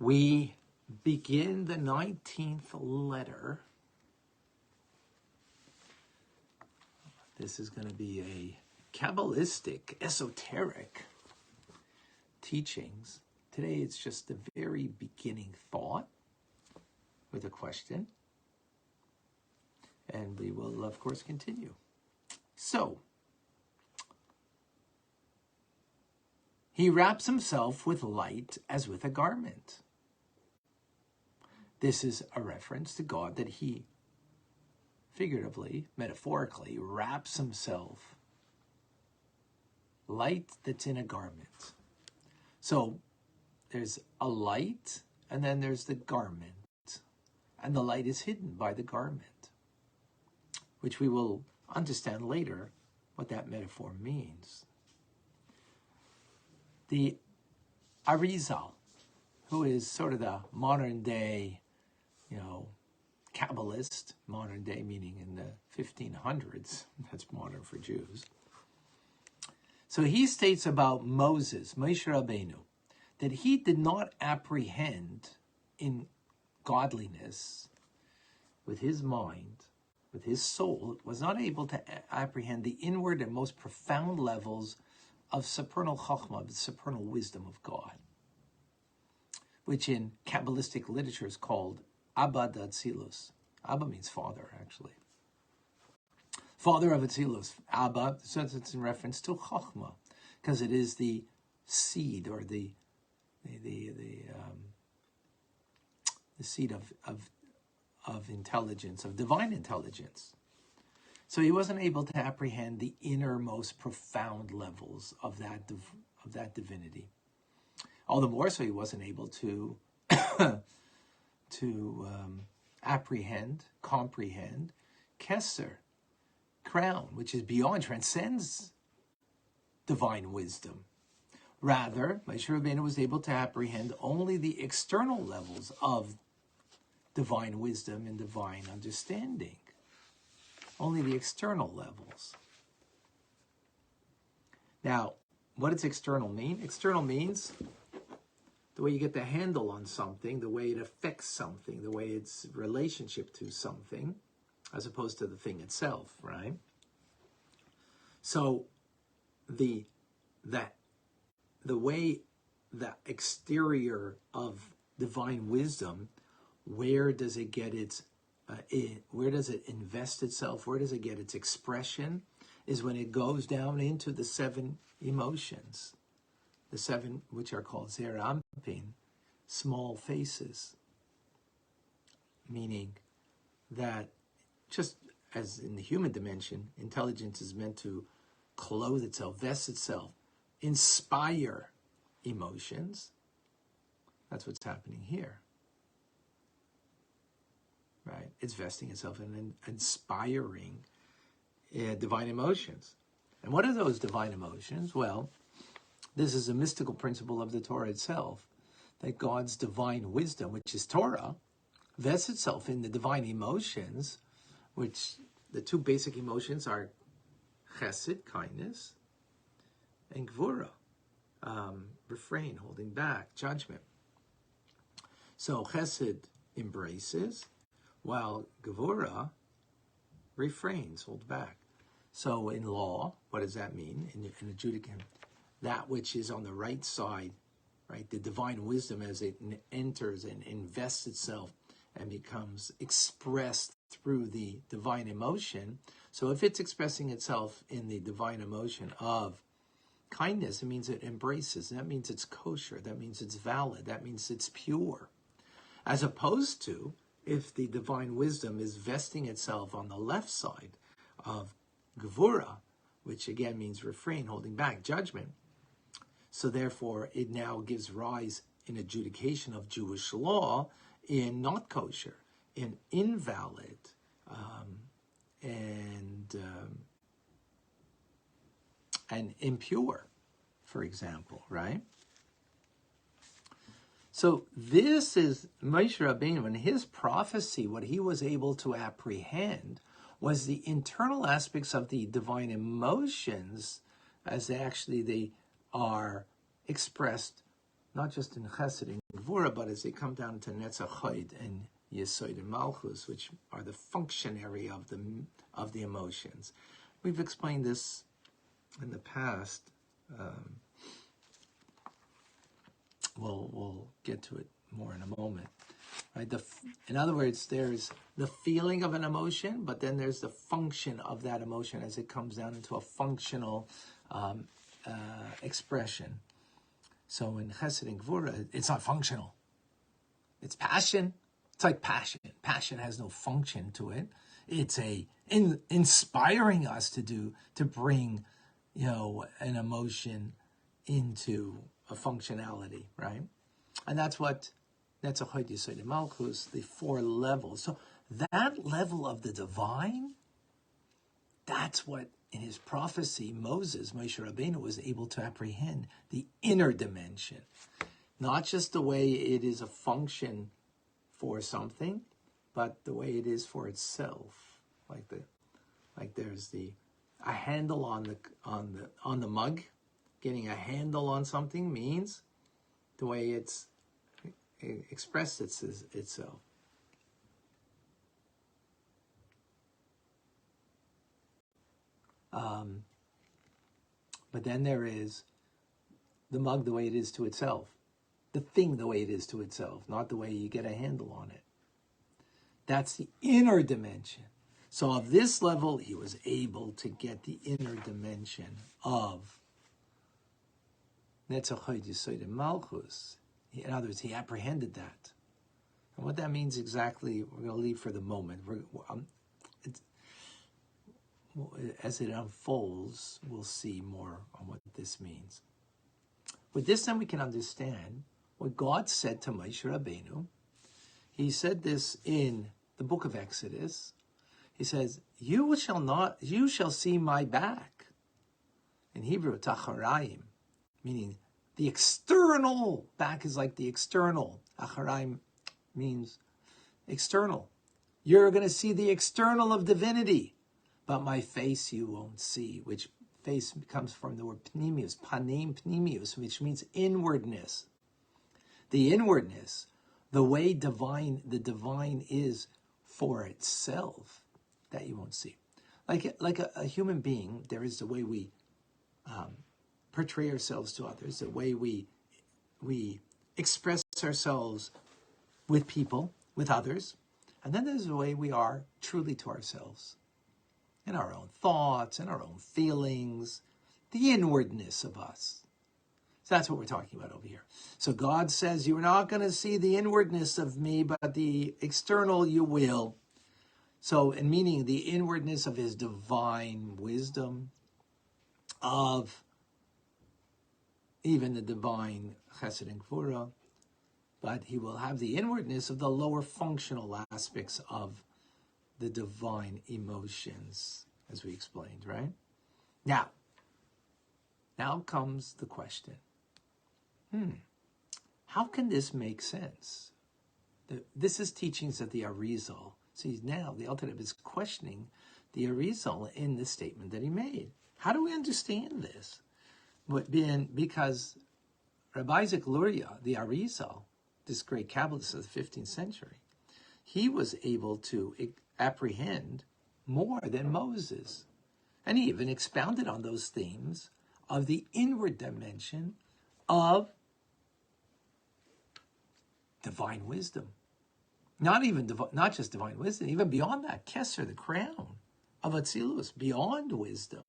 We begin the 19th letter. This is going to be a Kabbalistic, esoteric teachings. Today it's just the very beginning thought with a question. And we will, of course, continue. So, he wraps himself with light as with a garment. This is a reference to God that he figuratively, metaphorically, wraps himself light that's in a garment. So there's a light and then there's the garment. And the light is hidden by the garment, which we will understand later what that metaphor means. The Arizal, who is sort of the modern day, Kabbalist, modern day meaning in the 1500s, that's modern for Jews. So he states about Moses, Moshe Rabbeinu, that he did not apprehend in godliness with his mind, with his soul, was not able to apprehend the inward and most profound levels of supernal chachma, the supernal wisdom of God, which in Kabbalistic literature is called Abba d'Atzilus. Abba means father, actually. Father of Atzilus, Abba, so it's in reference to chachma, because it is the seed or the seed of intelligence, of divine intelligence. So he wasn't able to apprehend the innermost profound levels of that divinity. All the more so he wasn't able to comprehend Keser, crown, which is beyond, transcends divine wisdom. Rather, Moshe Rabbeinu was able to apprehend only the external levels of divine wisdom and divine understanding. Only the external levels. Now, what does external mean? External means the way you get the handle on something, the way it affects something, the way its relationship to something, as opposed to the thing itself, right? So the way the exterior of divine wisdom, where does it get its where does it invest itself? Where does it get its expression? Is when it goes down into the 7 emotions, the 7 which are called Zerampin, small faces, meaning that just as in the human dimension, intelligence is meant to clothe itself, vest itself, inspire emotions. That's what's happening here. Right? It's vesting itself in inspiring divine emotions. And what are those divine emotions? Well, this is a mystical principle of the Torah itself, that God's divine wisdom, which is Torah, vests itself in the divine emotions, which the 2 basic emotions are chesed, kindness, and gvura, refrain, holding back, judgment. So chesed embraces, while gevura refrains, holds back. So in law, what does that mean? In adjudication, that which is on the right side, right? The divine wisdom as it enters and invests itself and becomes expressed through the divine emotion. So if it's expressing itself in the divine emotion of kindness, it means it embraces. That means it's kosher. That means it's valid. That means it's pure. As opposed to if the divine wisdom is vesting itself on the left side of gevura, which again means refrain, holding back, judgment. So therefore, it now gives rise in adjudication of Jewish law in not kosher, in invalid, and impure, for example, right? So this is Moshe Rabbeinu, and his prophecy, what he was able to apprehend was the internal aspects of the divine emotions as they are expressed not just in Chesed and Gvura, but as they come down to Netzach Chod and Yesod and Malchus, which are the functionary of the emotions. We've explained this in the past. We'll get to it more in a moment. Right? In other words, there's the feeling of an emotion, but then there's the function of that emotion as it comes down into a functional expression. So in Chesed and Gvura, it's not functional. It's passion. It's like passion. Passion has no function to it. It's inspiring us to bring, an emotion into a functionality, right? And that's a Chod Yesod and Malchus, the 4 levels. So that level of the divine, that's what in his prophecy, Moshe Rabbeinu was able to apprehend the inner dimension. Not just the way it is a function for something, but the way it is for itself. Like there's a handle on the mug. Getting a handle on something means the way it expresses itself. But then there is the mug the way it is to itself. The thing the way it is to itself, not the way you get a handle on it. That's the inner dimension. So of this level, he was able to get the inner dimension of Netzach Chod Yesod and Malchus. In other words, he apprehended that. And what that means exactly, we're going to leave for the moment. As it unfolds, we'll see more on what this means. With this, then we can understand what God said to Moshe Rabbeinu. He said this in the book of Exodus. He says, you shall see my back. In Hebrew, tacharayim, meaning the external. Back is like the external. Acharayim means external. You're going to see the external of divinity, but my face you won't see, which face comes from the word pnimius, panim pnimius, which means inwardness. The inwardness, the way the divine is for itself, that you won't see. Like a human being, there is the way we portray ourselves to others, the way we express ourselves with people, with others, and then there's the way we are truly to ourselves, in our own thoughts, in our own feelings, the inwardness of us. So that's what we're talking about over here. So God says, you're not going to see the inwardness of me, but the external you will. So, in meaning the inwardness of his divine wisdom, of even the divine Chesed and Gvura, but he will have the inwardness of the lower functional aspects of the divine emotions, as we explained, right? Now comes the question. How can this make sense? This is teachings of the Arizal. See, now the Alter Rebbe is questioning the Arizal in the statement that he made. How do we understand this? Because Rabbi Isaac Luria, the Arizal, this great Kabbalist of the 15th century, he was able to apprehend more than Moses. And he even expounded on those themes of the inward dimension of divine wisdom. Not just divine wisdom, even beyond that, Kesser, the crown of Atzilus, beyond wisdom,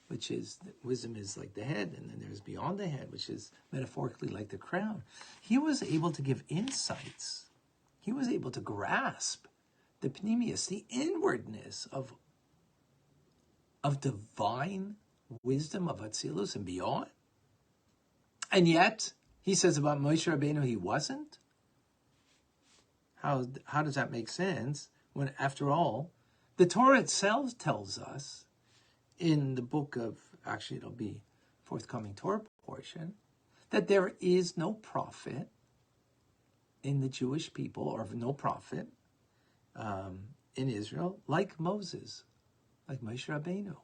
which is, wisdom is like the head, and then there's beyond the head, which is metaphorically like the crown. He was able to give insights. He was able to grasp the pnimius, the inwardness of divine wisdom of Atzilus and beyond. And yet, he says about Moshe Rabbeinu, he wasn't. How does that make sense when, after all, the Torah itself tells us in the book of, actually it'll be forthcoming Torah portion, that there is no prophet in the Jewish people, or no prophet in Israel like Moses, like Moshe Rabbeinu.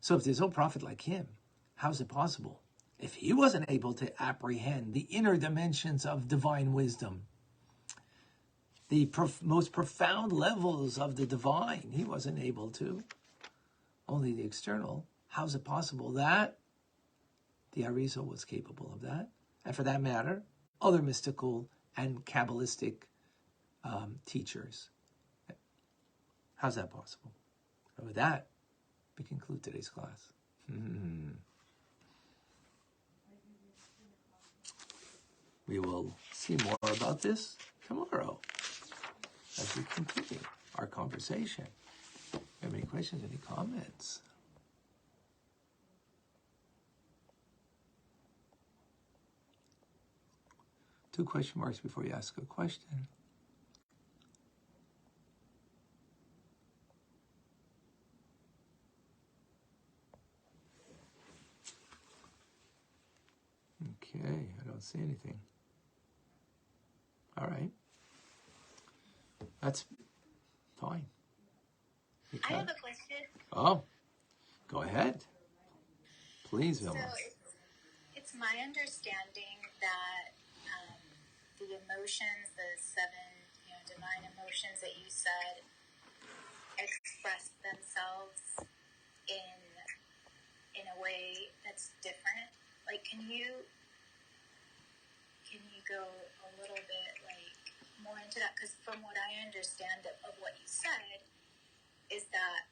So if there's no prophet like him, how is it possible if he wasn't able to apprehend the inner dimensions of divine wisdom, the most profound levels of the divine, he wasn't able to, only the external. How's it possible that the Arizal was capable of that? And for that matter, other mystical and Kabbalistic teachers. How's that possible? And with that, we conclude today's class. We will see more about this tomorrow as we continue our conversation. If you have any questions, any comments? Two question marks before you ask a question. Okay, I don't see anything. All right. That's fine. I have a question. Oh, go ahead. Please, Vilma. So it's my understanding that the emotions, the seven divine emotions that you said, express themselves in a way that's different. Like, can you go a little bit more into that? Because from what I understand of what you said, is that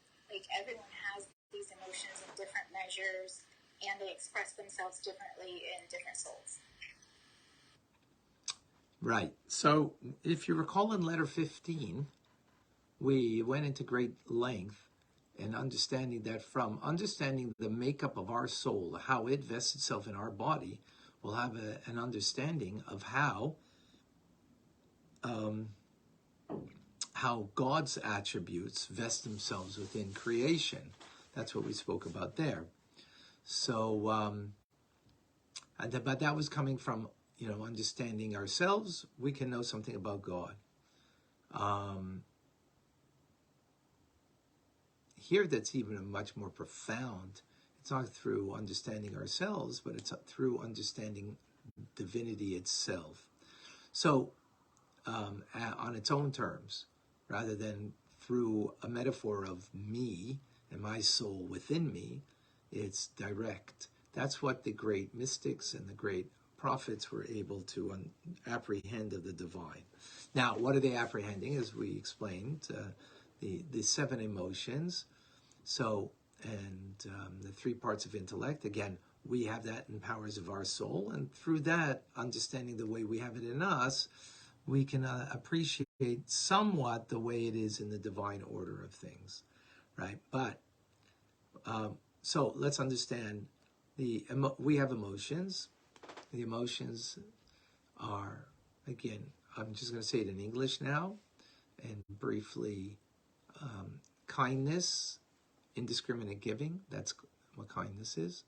everyone has these emotions in different measures, and they express themselves differently in different souls. Right. So if you recall in letter 15, we went into great length in understanding that from understanding the makeup of our soul, how it vests itself in our body, we'll have an understanding of how God's attributes vest themselves within creation. That's what we spoke about there. So, but that was coming from, understanding ourselves. We can know something about God. Here, that's even a much more profound. It's not through understanding ourselves, but it's through understanding divinity itself. So, on its own terms, rather than through a metaphor of me and my soul within me, it's direct. That's what the great mystics and the great prophets were able to apprehend of the divine. Now, what are they apprehending? As we explained, the seven emotions. So, and the three parts of intellect. Again, we have that in powers of our soul, and through that, understanding the way we have it in us, we can appreciate somewhat the way it is in the divine order of things, right? But, so let's understand we have emotions. The emotions are, again, I'm just going to say it in English now, and briefly, kindness, indiscriminate giving, that's what kindness is.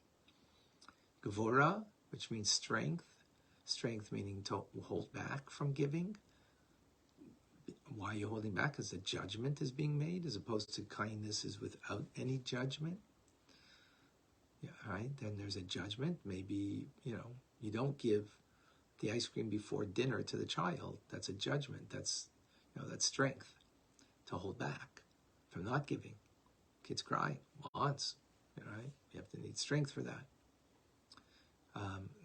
Gevura, which means strength meaning to hold back from giving. Why are you holding back? Because a judgment is being made, as opposed to kindness is without any judgment. Yeah, right? Then there's a judgment. Maybe, you don't give the ice cream before dinner to the child. That's a judgment. That's, that's strength, to hold back from not giving. Kids cry, wants, right? You have to need strength for that.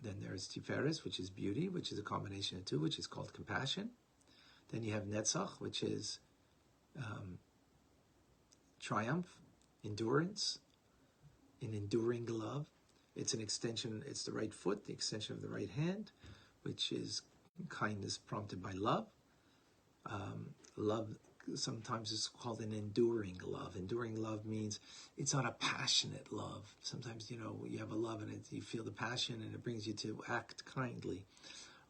Then there's Tiferes, which is beauty, which is a combination of two, which is called compassion. Then you have Netzach, which is triumph, endurance, an enduring love. It's an extension, it's the right foot, the extension of the right hand, which is kindness prompted by love. Love sometimes is called an enduring love. Enduring love means it's not a passionate love. Sometimes, you have a love and you feel the passion and it brings you to act kindly.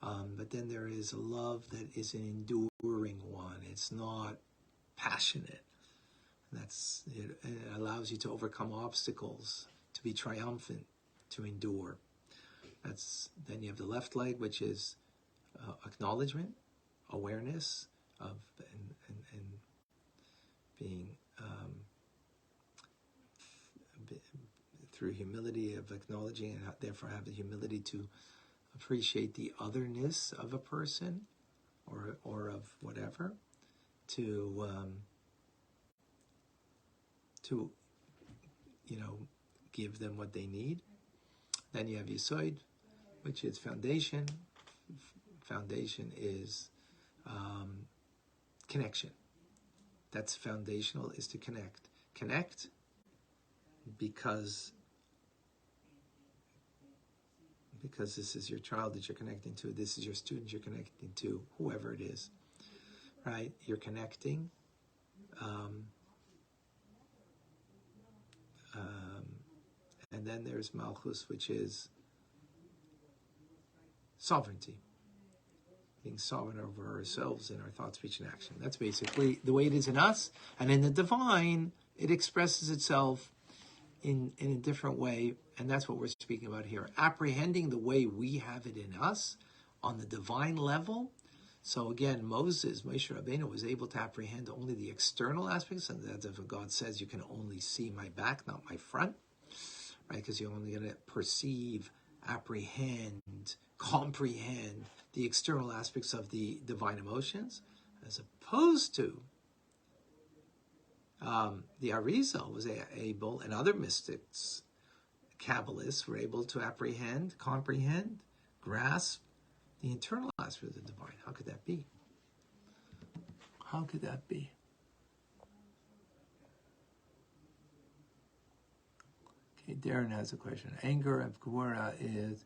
But then there is a love that is an enduring one. It's not passionate. It allows you to overcome obstacles, to be triumphant, to endure. Then you have the left leg, which is acknowledgement, awareness of and being through humility of acknowledging and therefore have the humility to appreciate the otherness of a person or of whatever, to give them what they need. Then you have Yesod, which is foundation. Foundation is connection. That's foundational, is to connect. Connect because this is your child that you're connecting to. This is your student you're connecting to, whoever it is, right? You're connecting. And then there's Malchus, which is sovereignty. Being sovereign over ourselves and our thoughts, speech, and action. That's basically the way it is in us. And in the divine, it expresses itself in a different way. And that's what we're speaking about here. Apprehending the way we have it in us on the divine level. So again, Moshe Rabbeinu was able to apprehend only the external aspects. And that's if God says you can only see my back, not my front. Right? Because you're only going to perceive, apprehend, comprehend the external aspects of the divine emotions, as opposed to the Arizal was able, and other mystics, Kabbalists, were able to apprehend, comprehend, grasp the internal aspect of the divine. How could that be? How could that be? Okay, Darren has a question. Anger of Gevurah is...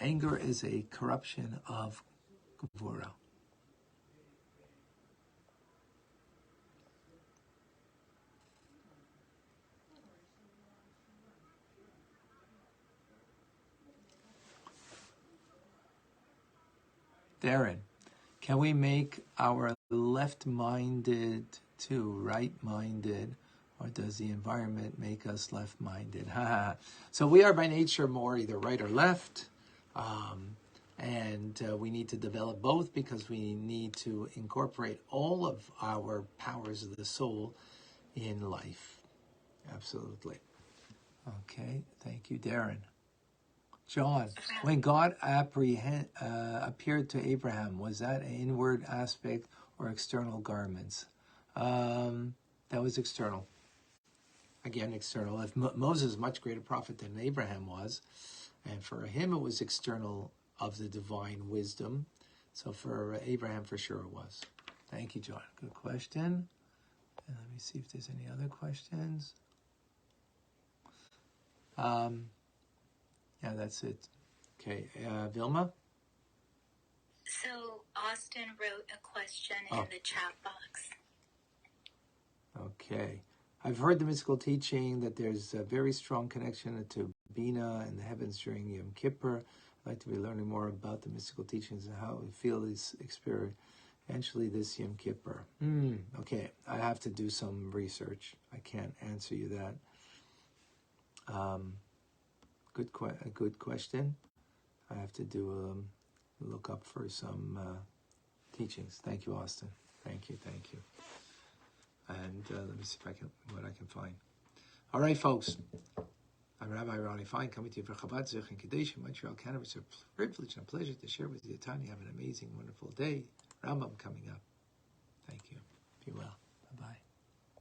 anger is a corruption of Gevurah. Darren, can we make our left-minded to right-minded, or does the environment make us left-minded? So we are by nature more either right or left, and we need to develop both because we need to incorporate all of our powers of the soul in life. Absolutely. Okay, thank you, Darren. John, when God appeared to Abraham, was that an inward aspect or external garments? That was external. Again, external. If Moses is a much greater prophet than Abraham was, and for him it was external of the divine wisdom. So for Abraham, for sure it was. Thank you, John. Good question. And let me see if there's any other questions. Yeah, that's it. Okay, Vilma? So Austin wrote a question in the chat box. Okay. I've heard the mystical teaching that there's a very strong connection to Bina and the heavens during Yom Kippur. I'd like to be learning more about the mystical teachings and how we feel this experientially this Yom Kippur. Okay, I have to do some research. I can't answer you that. A good question. I have to do look up for some teachings. Thank you, Austin. Thank you. And let me see what I can find. All right, folks. I'm Rabbi Ronnie Fine, coming to you from Chabad Zich in Kadesh, Montreal, Canada. It's a privilege and a pleasure to share with you, Tanya. Have an amazing, wonderful day. Rambam coming up. Thank you. Be well. Bye-bye.